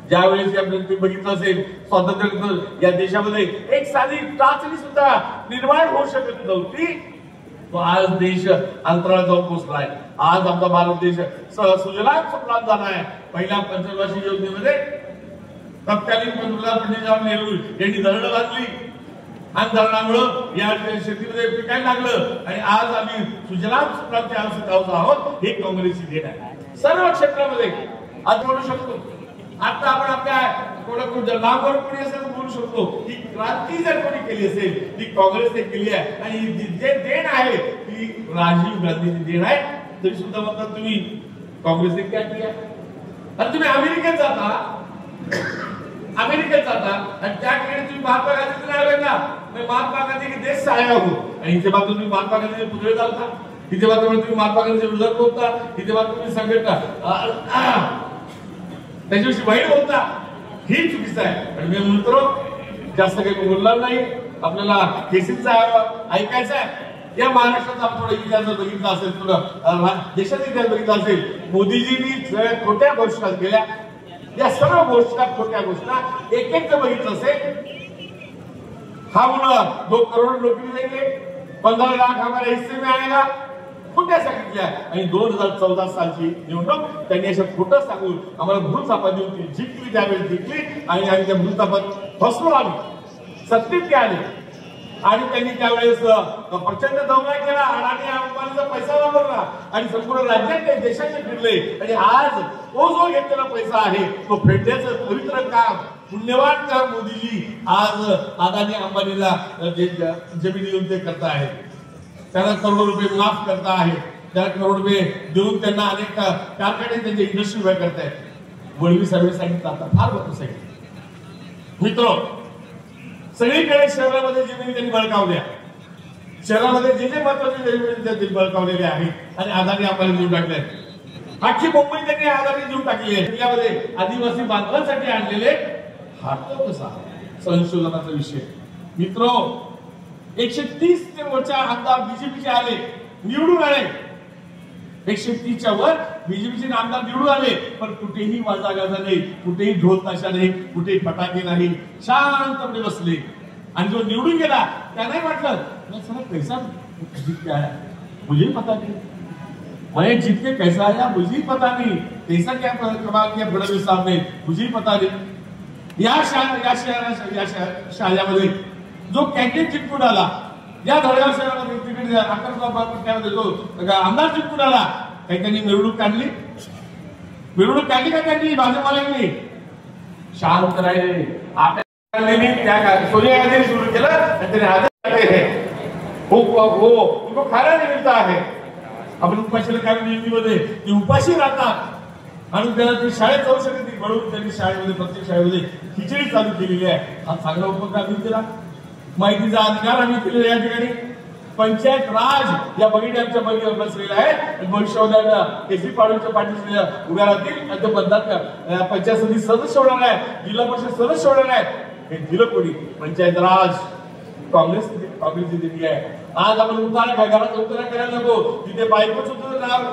ज्यावेळेस तुम्ही बघितलं असेल स्वातंत्र्य या देशामध्ये एक साधी टाचणी सुद्धा निर्माण होऊ शकत नव्हती, तो आज देश अंतराळात जाऊन पोहोचलाय. आज आमचा भारत देश सुजलाम सुफलाम झाला आहे. पहिल्या पंचवार्षिक योजनेमध्ये तत्कालीन पंतप्रधान पंडित जवाहरलाल नेहरू यांनी धरणं बांधली आणि धरणामुळं या शेतीमध्ये पिकायला लागलं आणि आज आम्ही सुजलाम सुफलामच्या अवस्थेत आहोत. हे काँग्रेसची देण आहे. सर्व क्षेत्रामध्ये आज बोलू शकतो. आता आपण आपल्या लांबवर कोणी असेल तर बोलू शकतो ही क्रांती जर कोणी केली असेल ती काँग्रेसने केली आहे. आणि जे देण आहे ती राजीव गांधीची देण आहे. तरी सुद्धा म्हणतात तुम्ही काँग्रेसने काय केली. आणि तुम्ही अमेरिकेत जाता आणि त्या ठिकाणी तुम्ही महात्मा गांधीचं नाव घेता. महात्मा गांधी के देश से आया हो आणि इथे मात्र तुम्ही महात्मा गांधीचे पुतळे चालता, इथे मात्र तुम्ही महात्मा गांधीचे विरोधात बोलता, इथे मात्र तुम्ही संघटना त्याच्याविषयी वाईट बोलता. ही चुकीचं आहे. आणि मी म्हणतो जास्त काही बोलणार नाही. आपल्याला केसीचा ऐकायचं आहे. या महाराष्ट्राचा आपण थोडा इतिहास बघितला असेल, थोडं देशाचा इतिहास बघितला असेल. मोदीजींनी खोट्या घोषणा केल्या. या सर्व घोषणा खोट्या घोषणा एक एक जर बघितलं असेल, हा मुला 2 करोड़ नौकरी देंगे, 15 लाख हमारे हिस्से में आएगा, खोट्या सांगितल्या आणि 2014 सालची निवडणूक त्यांनी अशा खोटं सांगून आम्हाला भूलथापा देऊन ती जिंकली, त्यावेळेस जिंकली आणि आम्ही त्या भूलथापात फसलो, आम्ही सत्तेत आले आणि त्यांनी त्यावेळेस प्रचंड दौरा केला, अडाणी अंबानीचा पैसा वापरला आणि संपूर्ण राज्यात ते देशाचे फिरले आणि आज तो जो घेतलेला पैसा आहे तो फेडण्याचं पवित्र काम पुण्यवान काम मोदीजी आज अदानी अंबानीला जमीन देऊन ते करता आहेत. त्यांना करोडो रुपये माफ करता आहेत, त्याला करोड रुपये देऊन त्यांना अनेक कारखाने त्यांचे इंडस्ट्री उभ्या करतायत. वळवी सर्वे सांगितलं आता फार महत्व सांगितलं. मित्र, सगळीकडे शहरामध्ये जमिनी त्यांनी बळकावल्या, शहरामध्ये जे जे महत्वाचे जमिनी त्यांनी बळकावलेले आहेत आणि अदानी अंबानी देऊन टाकले. अख्खी मुंबई त्यांनी अदानी देऊन टाकली आहे. यामध्ये आदिवासी बांधवांसाठी आणलेले हातो कसा संशोधनाचा विषय. मित्र, 130 ते वरच्या आमदार बीजेपीचे आले, निवडून आले, 130च्या वर बीजेपीचे आमदार निवडून आले, पण कुठेही वाजागाजा नाही, कुठेही ढोल ताशा नाही, कुठेही फटाके नाही, शांतपणे बसले. आणि जो निवडून गेला त्याने म्हटलं पैसा मुझे पता नहीं, मैं जीत के कैसा आया मुझे पता नहीं, पैसा क्या कमाल किया फडणवीस साहब ने मुझे पता नहीं. या शहरामध्ये जो कॅन्डिडेट जिंकून आला, या धडगाव शहरामध्ये तिकडे अक्कलकोट जो आमदार जिंकून आला, काही त्यांनी मिरवणूक काढली का त्यांनी भाजपवाल्यांनी? शांत राहिले. आपल्या सोनिया गांधी सुरू केलं, उनको खाना नहीं मिलता है. आपण उपाशीला काय निवडीमध्ये ती उपाशी राहतात आणि त्याला ती शाळेत जाऊ शकत नाही म्हणून त्यांनी शाळेमध्ये प्रत्येक शाळेमध्ये खिचडी चालू केलेली आहे. हा चांगला उपक्रम आम्ही केला. माहितीचा अधिकार आम्ही केलेला या ठिकाणी. पंचायत राज या बगीड डॅमच्या बगीवर बसलेला आहे. भविष्यामध्ये केसी पाडूच्या पाठीशी उभ्या राहतील आणि ते बंधात पंचायत समिती सदस्य होणार आहे, जिल्हा परिषद सदस्य होणार आहे. हे दिलं कोणी? पंचायत राज काँग्रेसची दिली आहे. आज आपण उतारा काय घरात उतारा करायला नको, तिथे बायकोच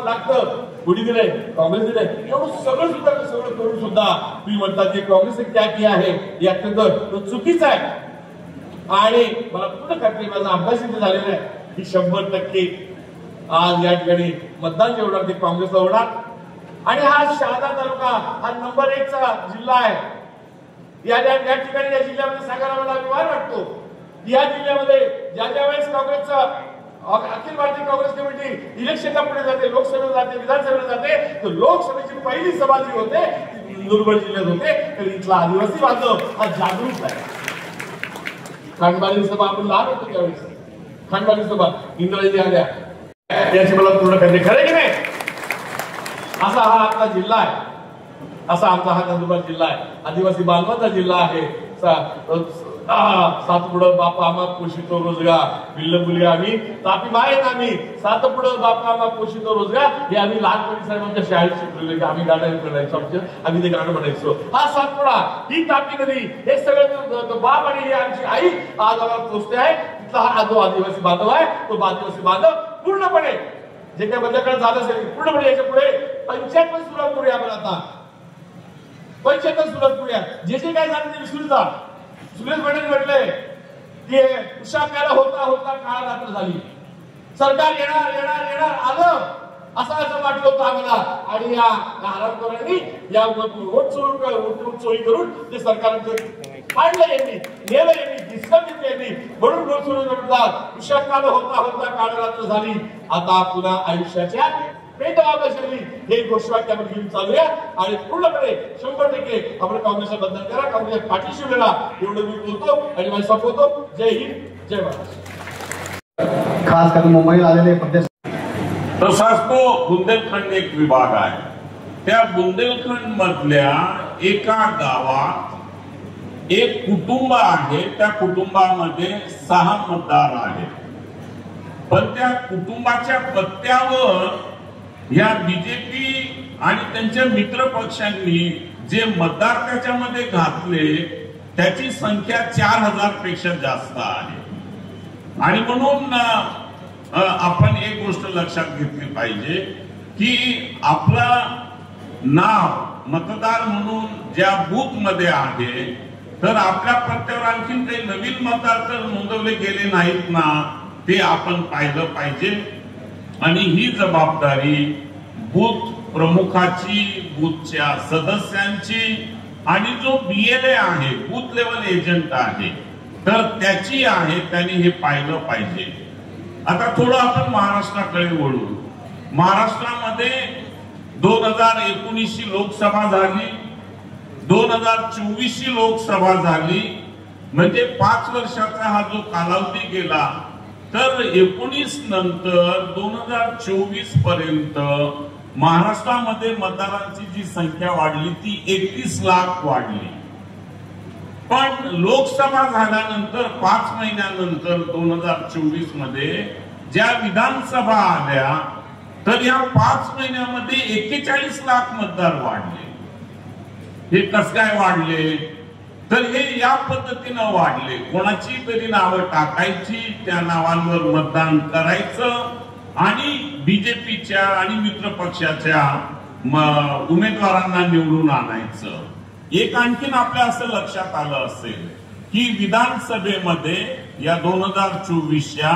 लागतं, कोणी दिलंय? काँग्रेस दिलंय. एवढं सगळं करून सुद्धा तुम्ही म्हणतात की काँग्रेसने क्या किया आहे, हे अत्यंत चुकीचं आहे. आणि मला पूर्ण खात्री, माझा अभ्यास इथे झालेला आहे की 100% आज या ठिकाणी मतदान जे होणार ते काँग्रेसला होणार. आणि हा शहादा तालुका हा नंबर 1 चा जिल्हा आहे. या ठिकाणी या जिल्ह्यामध्ये सांगायला मला अभिमान वाटतो. या जिल्ह्यामध्ये ज्या वेळेस काँग्रेसचा अखिल भारतीय काँग्रेस कमिटी इलेक्शनला पुढे जाते, लोकसभेला जाते, विधानसभेला जाते, तर लोकसभेची पहिली सभा जी होते ती नंदुरबार जिल्ह्यात होते. तर इथला आदिवासी बांधव हा जागरूक आहे. खांडबाली सभा आपण लहान होतो त्यावेळेस, खांडबाली सभा इंद्राजी आल्या, याची मला पूर्ण करणे खरं की नाही? असा हा आपला जिल्हा आहे, असा आमचा हा नंदुरबार जिल्हा आहे. आदिवासी बांधवांचा जिल्हा आहे. सातपुडं बापा आम्हा पोषितो रोजगार, विल्लंबुली आम्ही तापी मायेत आम्ही, सातपुडं बापा आम्हा पोषितो रोजगार, हे आम्ही लहानपणी साहेबांच्या शाळेत शिकलेले की आम्ही गाणं म्हणायचो, आम्ही ते गाणं म्हणायचो. हा सातपुडा, ही तापी नदी, हे सगळं बाप आणि ही आमची आई आज आम्हाला पोचते आहे. तिथला हा जो आदिवासी बांधव आहे तो आदिवासी बांधव पूर्णपणे जे काही बदलाकडे झालं असेल पूर्णपणे याच्या पुढे पंचायत पण सुरुवात करूया. आपण आता पंचायत सुरुवात करूया. जे जे काय झालं ते विसरून जा. सुरेश पाटील म्हटलंय की उशाक्याला होता होता काळ रात्र झाली, सरकार येणार येणार येणार आलं असं वाटलं होतं आम्हाला. आणि या आरामकरांनी या वोट चोरी करून ते सरकार काढलं, यांनी नेलं, यांनी डिस्कस यांनी म्हणून वोट चोरी म्हणतात. उशाक्याला होता होता काळ रात्र झाली, आता पुन्हा आयुष्याच्या पेटवाबशली हे घोषवाक्य आपण घेऊन चालूया. आणि पूर्णपणे 100% आपण काँग्रेसला मतदान करा, काँग्रेस पाठीशी उभे राहा, एवढं मी बोलतो आणि मला संपवतो. जय हिंद, जय महाराष्ट्र. खास करून मुंबईला आलेले प्रदेश तसाच तो बुंदेलखंड एक विभाग आहे. त्या बुंदेलखंड मधल्या एका गावात एक कुटुंब आहे. त्या कुटुंबामध्ये 6 मतदार आहेत. पण त्या कुटुंबाच्या पत्त्यावर या बीजेपी आणि त्यांच्या मित्र पक्षांनी जे मतदार त्याच्यामध्ये घातले त्याची संख्या 4000 पेक्षा जास्त आहे. आणि म्हणून आपण एक गोष्ट लक्षात घेतली पाहिजे की आपलं नाव मतदार म्हणून ज्या बूथ मध्ये आहे तर आपल्या पत्त्यावर आणखीन काही नवीन मतदार तर नोंदवले गेले नाहीत ना, ते आपण पाहिलं पाहिजे. आणि ही जबाबदारी बूथ प्रमुखाची, बूथच्या सदस्यांची आणि जो BLA आहे, बूथ लेवल एजंट आहे, तर त्याची आहे. त्यांनी हे पाहिलं पाहिजे. आता थोडं आपण महाराष्ट्राकडे वळू. महाराष्ट्रामध्ये 2019 लोकसभा झाली, 2024 लोकसभा झाली, म्हणजे 5 वर्षाचा हा जो कालावधी गेला. तर 19 नंतर 2024 पर्यंत महाराष्ट्रामध्ये मतदारांची जी संख्या वाढली ती 31 लाख वाढली. पण लोकसभा झाल्यानंतर 5 महिन्यानंतर 2024 मध्ये ज्या विधानसभा आल्या तर या 5 महिन्यामध्ये 41 लाख मतदार वाढले. हे कसं काय वाढले? तर हे या पद्धतीनं वाढले. कोणाची तरी नावं टाकायची, त्या नावांवर मतदान करायचं आणि बीजेपीच्या आणि मित्र पक्षाच्या उमेदवारांना निवडून आणायचं. एक आणखीन आपल्या असं लक्षात आलं असेल की विधानसभेमध्ये या 2024च्या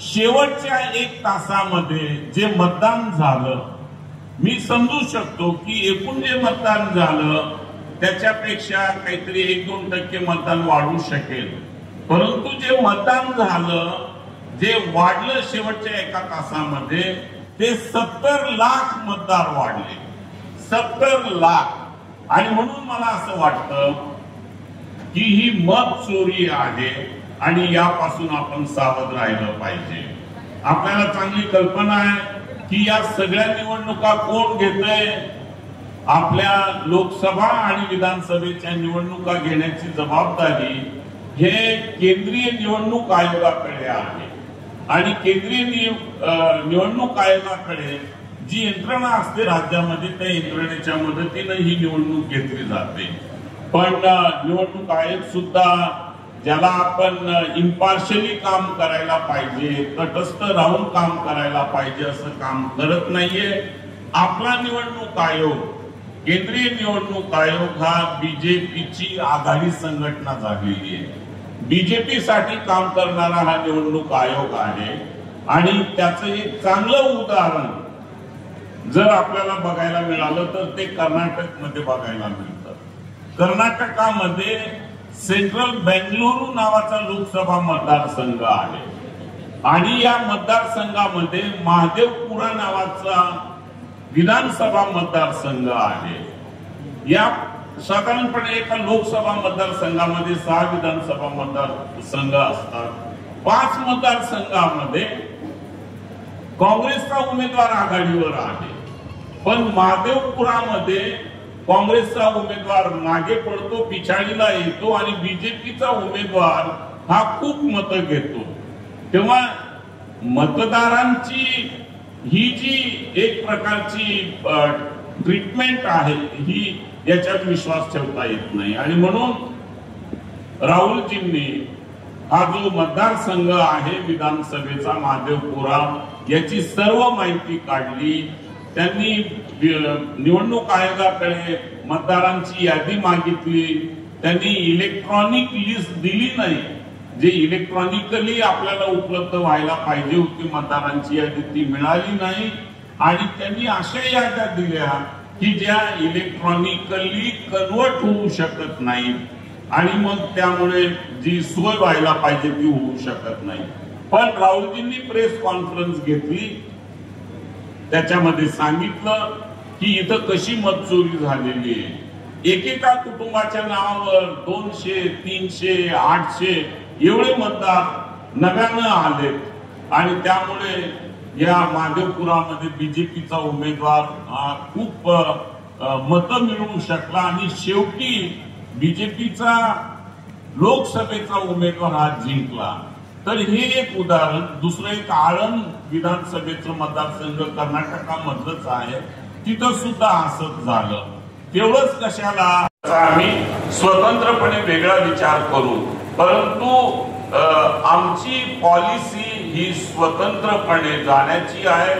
शेवटच्या 1 तासामध्ये जे मतदान झालं, मी समजू शकतो की एकूण जे मतदान झालं त्याच्यापेक्षा काहीतरी 1-2% मतदान वाढू शकेल, परंतु जे मतदान झालं, जे वाढलं शेवटच्या 1 तासामध्ये, ते 70 लाख मतदार वाढले. 70 लाख. आणि म्हणून मला असं वाटतं की ही मत चोरी आहे आणि यापासून आपण सावध राहिलं पाहिजे. आपल्याला चांगली कल्पना आहे की या सगळ्या निवडणुका कोण घेतंय. आपल्या लोकसभा आणि विधानसभेच्या निवडणुका घेण्याची जबाबदारी हे केंद्रीय निवडणूक आयोगाकडे आहे. आणि केंद्रीय निवडणूक आयोगाकडे जी यंत्रणा असते राज्यामध्ये, त्या यंत्रणेच्या मदतीने ही निवडणूक घेतली जाते. पण निवडणूक आयोग सुद्धा, ज्याला आपण इम्पार्शियली काम करायला पाहिजे, तटस्थ राहून काम करायला पाहिजे, असं काम करत नाहीये. आपला निवडणूक आयोग, केंद्रीय निवडणूक आयोग हा बीजेपीची आघाडी संघटना झालेली आहे. बीजेपीसाठी काम करणारा हा निवडणूक आयोग आहे. आणि त्याचं एक चांगलं उदाहरण जर आपल्याला बघायला मिळालं तर ते कर्नाटकमध्ये बघायला मिळतं. कर्नाटकामध्ये सेंट्रल बेंगलुरू नावाचा लोकसभा मतदारसंघ आहे आणि या मतदारसंघामध्ये महादेवपुरा नावाचा विधानसभा मतदारसंघ आहे. या साधारणपणे एका लोकसभा मतदारसंघामध्ये 6 विधानसभा मतदारसंघ असतात. 5 मतदारसंघामध्ये काँग्रेसचा उमेदवार आघाडीवर आहे, पण महादेवपुरामध्ये काँग्रेसचा उमेदवार मागे पडतो, पिछाडीला येतो आणि बीजेपीचा उमेदवार हा खूप मतं घेतो. तेव्हा मतदारांची ही जी एक प्रकारची ट्रीटमेंट आहे, ही याच्यात विश्वास ठेवता येत नाही. आणि म्हणून राहुलजींनी हा जो मतदारसंघ आहे विधानसभेचा महादेवपुरा, याची सर्व माहिती काढली. त्यांनी निवडणूक आयोगाकडे मतदारांची यादी मागितली. त्यांनी इलेक्ट्रॉनिक लिस्ट दिली नाही, जे इलेक्ट्रॉनिकली आपल्याला उपलब्ध व्हायला पाहिजे होती मतदारांची यादी, ती मिळाली नाही. आणि त्यांनी अशा याद्या दिल्या की ज्या इलेक्ट्रॉनिकली कन्वर्ट होऊ शकत नाही आणि मग त्यामुळे जी सोय व्हायला पाहिजे ती होऊ शकत नाही. पण राहुलजींनी प्रेस कॉन्फरन्स घेतली, त्याच्यामध्ये सांगितलं की इथं कशी मतचोरी झालेली आहे. एकेका कुटुंबाच्या नावावर 200, 300, 800 एवढे मतदार नव्यानं आलेत आणि त्यामुळे या महादेवपुरामध्ये बीजेपीचा उमेदवार खूप मतं मिळवू शकला आणि शेवटी बीजेपीचा लोकसभेचा उमेदवार हा जिंकला. तर हे एक उदाहरण. दुसरं एक आळंद विधानसभेचं मतदारसंघ कर्नाटकामधलंच आहे, तिथं सुद्धा असंच झालं. तेवढंच कशाला आम्ही स्वतंत्रपणे वेगळा विचार करू, परंतु आमची पॉलिसी ही स्वतंत्रपणे जाण्याची आहे.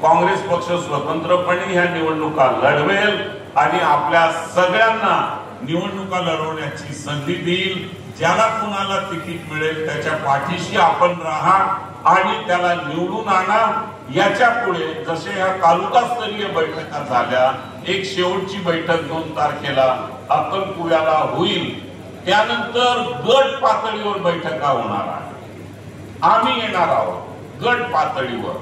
काँग्रेस पक्ष स्वतंत्रपणे ह्या निवडणुका लढवेल आणि आपल्या सगळ्यांना निवडणुका लढवण्याची संधी देईल. ज्याला कुणाला तिकीट मिळेल त्याच्या पाठीशी आपण राहा आणि त्याला निवडून आणा. याच्या पुढे जसे ह्या तालुकास्तरीय बैठका झाल्या, एक शेवटची बैठक 2 तारखेला अक्कलकुव्याला होईल, त्यानंतर गट पातळीवर बैठका होणार आहे. आम्ही येणार आहोत गट पातळीवर,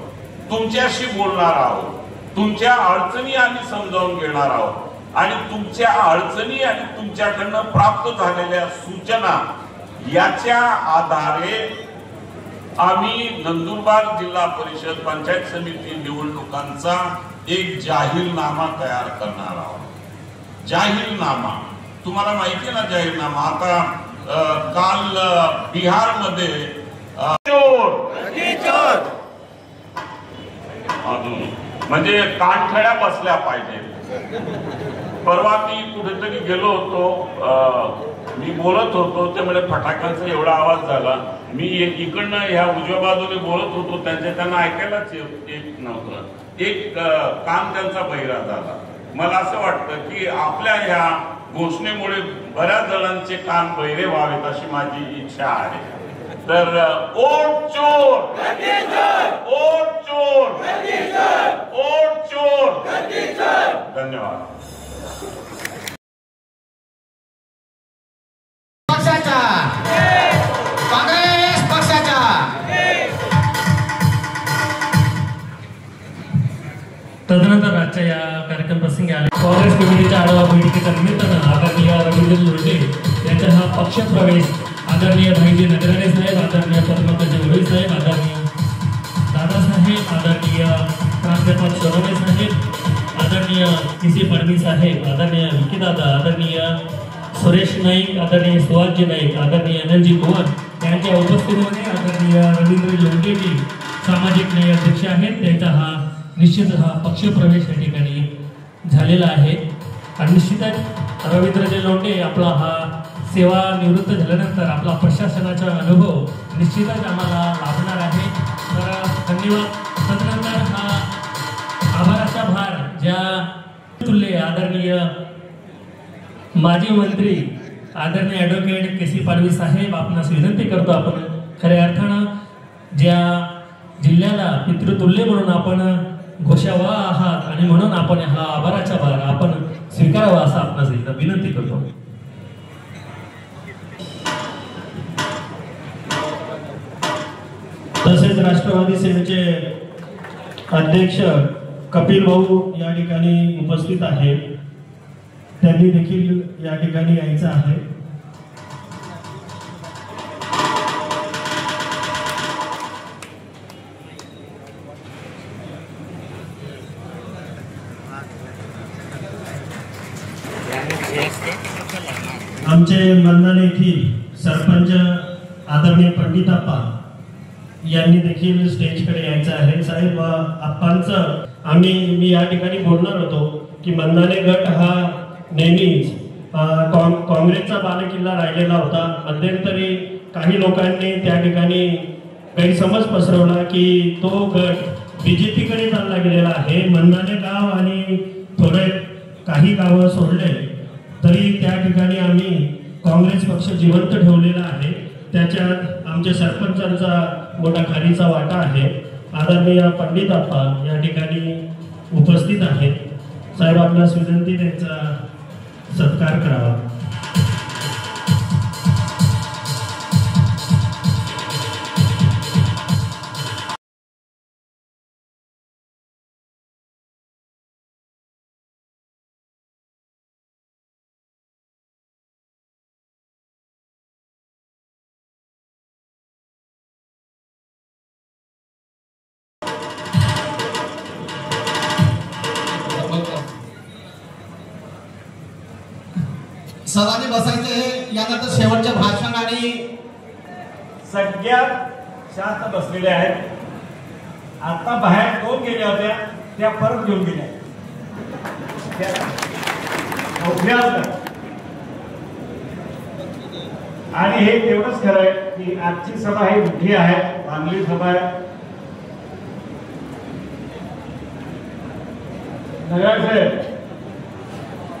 तुमच्याशी बोलणार आहोत, तुमच्या अडचणी आम्ही समजावून घेणार आहोत आणि तुमच्या अडचणी आणि तुमच्याकडनं प्राप्त झालेल्या सूचना याच्या आधारे आम्ही नंदुरबार जिल्हा परिषद पंचायत समिती निवडणुकांचा एक जाहीरनामा तयार करणार आहोत. जाहीरनामा तुम्हाला माहिती आहे ना, जाहीरनामा आता काल बिहारमध्ये म्हणजे कानखड्या बसल्या पाहिजे. परवा मी कुठेतरी गेलो होतो, मी बोलत होतो, ते म्हणजे फटाक्यांचा एवढा आवाज झाला, मी इकडनं ह्या उजव्या बाजूने बोलत होतो, त्यांना ऐकायलाच येत नव्हतं, एक कान त्यांचा बहिरा झाला. मला असं वाटतं की आपल्या ह्या घोषणेमुळे बऱ्याच जणांचे कान बहिरे व्हावेत अशी माझी इच्छा आहे. तर ओट चोर, ओट चोर, ओट चोर. धन्यवाद. काँग्रेस पक्षाच्या तदनंतर आजच्या या कार्यक्रम प्रसंगी आले काँग्रेस कमिटीच्या आढावा बैठकीच्या निमित्तानं आदरणीय रवींद्र लोंढे यांचा हा पक्ष प्रवेश आदरणीय भाईजी नगराणे साहेब, आदरणीय पद्माकर जवळे साहेब, आदरणीय दादासाहेब, आदरणीय प्राध्यापक सोनवणे साहेब, आदरणीय के.सी. पाडवी साहेब, आदरणीय विकी दादा, आदरणीय सुरेश नाईक, आदरणीय सुहासजी नाईक, आदरणीय अनिलजी कुमार यांच्या उपस्थितीमध्ये आदरणीय रवींद्र लोंढेजी सामाजिक न्याय अध्यक्ष आहेत, त्यांचा हा निश्चितच हा पक्षप्रवेश या ठिकाणी झालेला आहे. आणि निश्चितच रवींद्रजी लोंढे आपला हा सेवा निवृत्त झाल्यानंतर आपला प्रशासनाचा अनुभव निश्चितच आम्हाला लाभणार आहे. तर धन्यवाद. तदनंतर हा आभाराचा भार ज्या तुल्य आदरणीय माजी मंत्री आदरणीय ॲडव्होकेट के.सी. पाडवी साहेब आपणास विनंती करतो, आपण खऱ्या अर्थानं ज्या जिल्ह्याला पितृतुल्य म्हणून आपण घोषावा आहात आणि म्हणून आपण हा आभाराचा भार आपण स्वीकारावा असं आपणास विनंती करतो. तसेच राष्ट्रवादी सेनेचे अध्यक्ष कपिल भाऊ या ठिकाणी उपस्थित आहेत, त्यांनी देखील या ठिकाणी यायचं आहे. आमचे मन्नाने येथील सरपंच आदरणीय पंडिताप्पा यांनी देखील स्टेजकडे यायचं आहे. साहेब आप्पांचं मी या ठिकाणी बोलणार होतो की मन्नाने गट हा नेहमीच काँग्रेसचा बालेकिल्ला राहिलेला होता. मध्यंतरी काही लोकांनी त्या ठिकाणी गैरसमज पसरवला की तो गट बीजेपीकडे चालला गेलेला आहे. मन्नाने गाव आणि थोडे काही गावं सोडले तरी त्या ठिकाणी आम्ही काँग्रेस पक्ष जिवंत ठेवलेला आहे. त्याच्यात आमच्या सरपंचांचा मोठा खालीचा वाटा आहे. आदरणीय पंडिताप्पा या ठिकाणी उपस्थित आहेत. साहेब आपल्यास विनंती त्यांचा सत्कार करावा. सर्वांनी बसायचं आहे. यानंतर शेवटचे भाषण आणि सगळ्यात शांत बसलेले आहेत. आता बाहेर 2 गेल्या होत्या, त्या परत घेऊन गेल्या. आणि हे तेवढंच खरं आहे की आजची सभा ही मोठी आहे, चांगली सभा आहे. नगरसेवक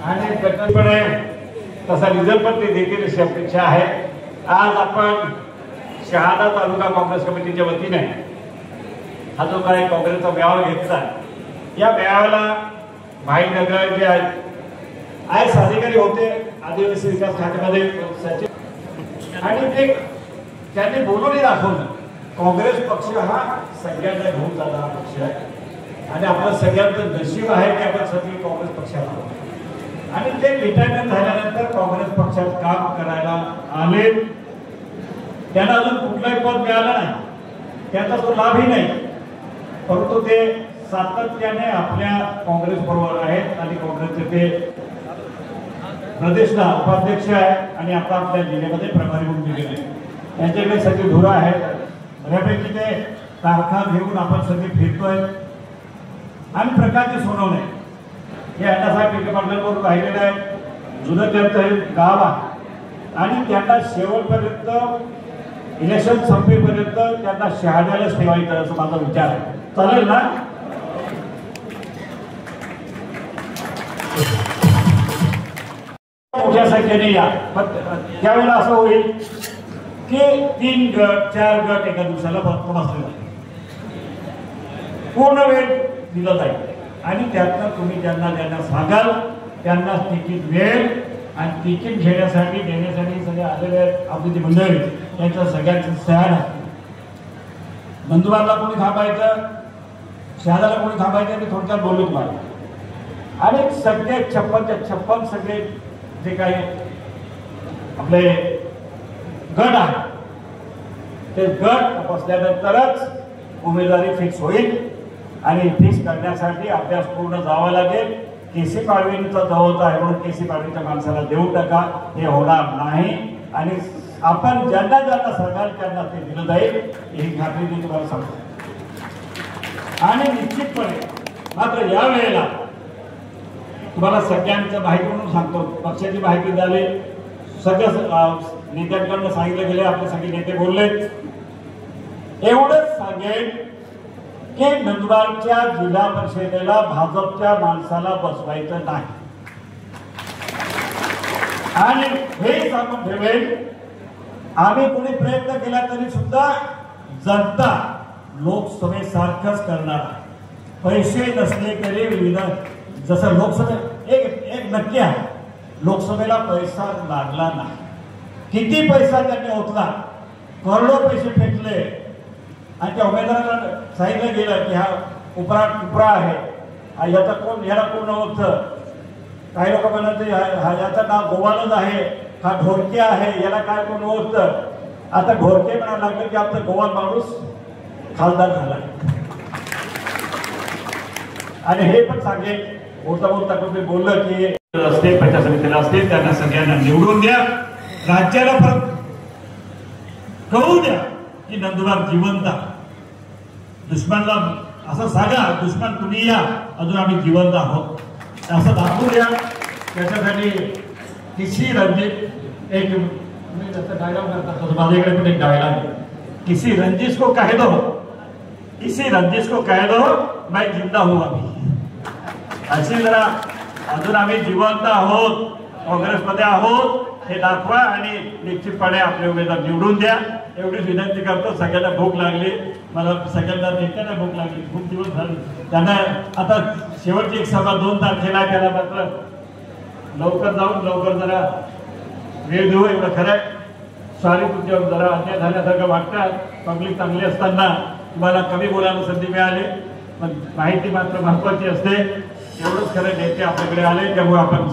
आणि प्रकल्प आहे तसा रिझल्ट पण ते देतील अशी अपेक्षा आहे. आज आपण शहादा तालुका काँग्रेस कमिटीच्या वतीने हा जो काय काँग्रेसचा मेळावा घेतला, या मेळाव्याला भाईनगर जे आहेत अधिकारी होते आदिवासी विकास खात्यामध्ये सचिव, आणि ते त्यांनी बोलूनही दाखवलं काँग्रेस पक्ष हा सगळ्यांना घेऊन जाणारा पक्ष आहे आणि आपलं सगळ्यांचं नशीब आहे की आपण सगळे काँग्रेस पक्षात आहोत. आणि ते रिटायरमेंट झाल्यानंतर काँग्रेस पक्षात काम करायला आले. त्यांना अजून कुठलाही पद मिळालं नाही, त्याचा तो लाभही नाही, परंतु ते सातत्याने आपल्या काँग्रेस बरोबर आहेत आणि काँग्रेसचे ते प्रदेशला उपाध्यक्ष आहेत आणि आता आपल्या जिल्ह्यामध्ये प्रभारी म्हणून दिलेले आहेत. त्यांच्याकडे सगळे धुरा आहेत, बऱ्यापैकी ते तारखा घेऊन आपण सगळे फिरतोय. आणि प्रकारचे सोनवणे हे अण्णासाहेब विखे पाटलांवर राहिलेले आहेत, जुनं त्यांचं हे गाव आहे आणि त्यांना शेवटपर्यंत इलेक्शन संपेपर्यंत त्यांना शहाद्यालाच ठेवायचं असं माझा विचार आहे. चालेल ना? मोठ्या संख्येने या, पण त्यावेळेला असं होईल की 3 गट 4 गट एका दिवसाला बसले जाईल, पूर्ण वेळ दिला जाईल आणि त्यातनं तुम्ही ज्यांना सांगाल त्यांना तिकीट मिळेल आणि तिकीट घेण्यासाठी देण्यासाठी सगळे आलेले आहेत आपली जी मंडळी, त्यांच्या सगळ्यांचं सह्या आहे. बंधुबांना कोणी थांबायचं, शहादाला कोणी थांबायचं ते थोडक्यात बोलू तुम्हाला. आणि सगळे 56 सगळे जे काही आपले गट आहे ते गट तपासल्यानंतरच उमेदवारी फिक्स होईल आणि फिक्स करण्यासाठी अभ्यास पूर्ण जावा लागेल. केसी पाडवींचा जवळचा आहे म्हणून केसी पाडवीच्या माणसाला देऊ टाका, हे होणार नाही. आणि आपण ज्यांना सांगाल त्यांना ते दिलं जाईल ही खात्री मी तुम्हाला सांगतो. आणि निश्चितपणे मात्र या वेळेला तुम्हाला सगळ्यांचं माहिती म्हणून सांगतो, पक्षाची माहिती झाली, सगळं नेत्यांकडनं सांगितलं गेले, आपले सगळे नेते बोलले. एवढंच सांगेन की नंदुरबारच्या जिल्हा परिषदेला भाजपच्या माणसाला बसवायचं नाही. आणि हे सांगून ठेवेल, आम्ही कोणी प्रयत्न केला तरी सुद्धा जनता लोकसभेसारखंच करणार. पैसे नसले तरी विधान जसं लोकसभे एक नक्की आहे, लोकसभेला पैसा लागला नाही. किती पैसा त्यांनी ओतला, करोडो पैसे फेकले आणि त्या उमेदवाराला सांगितलं गेलं की हा उपरा आहे, याला कोण ओळखतं. काही लोक म्हणत याचं नाव गोवालच आहे, हा ढोरके आहे, याला काय कोण ओळखतं. आता ढोरके म्हणायला लागलं की आपला गोवाल माणूस खासदार झाला. आणि हे पण सांगेल, बोलता कोणी बोललं की रस्ते पंचायत समितीला असतील त्यांना सगळ्यांना निवडून द्या, राज्याला फरक कळू द्या की नंदुरबार जिवंत. दुश्मनला असं सांगा, दुश्मन तुम्ही या, अजून आम्ही जिवंत आहोत असं दाखवू द्या. त्याच्यासाठी किसी रंजित एक डायलॉग करतात तसं माझ्याकडे पण एक डायलॉग आहे, किसी रंजिश को कह दो, किसी रंजिश को कह दो मैं जिंदा हूं अभी. अशी जरा अजून आम्ही जिवंत आहोत, काँग्रेसमध्ये आहोत हे दाखवा आणि निश्चितपणे आपले उमेदवार निवडून द्या. एवढीच विनंती करतो. सगळ्यांना भूक लागली, मला सगळ्यांना नेत्यांना भूक लागली, खूप दिवस झाले. त्यांना आता शेवटची एक सभा 2 तारखेला त्याला मात्र लवकर जाऊन लवकर जरा वेळ देऊ एवढं खरं आहे. सॉरी तुमच्यावर जरा अन्याय झाल्यासारखं वाटतं. पब्लिक चांगली असताना तुम्हाला कमी बोलायला संधी मिळाली, पण माहिती मात्र महत्वाची असते. एवढंच खरं नेते आपल्याकडे आले, त्यामुळे आपण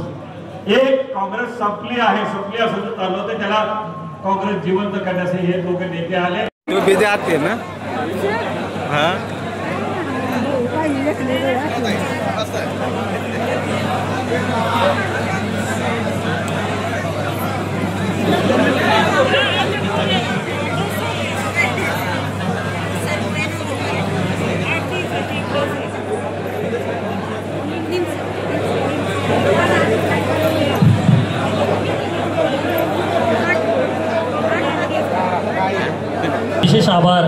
एक काँग्रेस संपली असं चाललं होतं, त्याला काँग्रेस जिवंत करण्यासाठी हे लोक नेते आले. बिझी आते ना हाँ विशेष आभार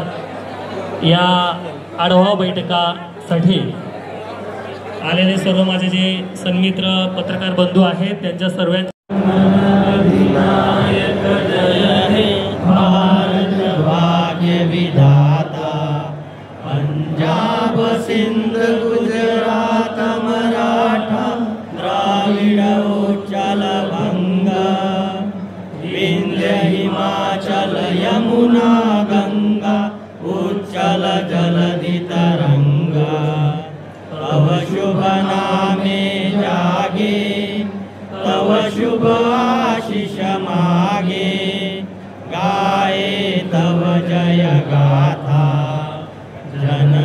या आढावा बैठकासाठी आलेले सर्व माझे जे सन्मित्र पत्रकार बंधू आहेत त्यांच्या सर्वांच्या भारत भाग्य विधाता पंजाब द्राविड उच्चल भंग विंध्य हिमाचल यमुना गंगा उच्चल जलधि तरंगा तव शुभ नामे जागे तव शुभ आशीष मागे गाये तव जय गाथा जन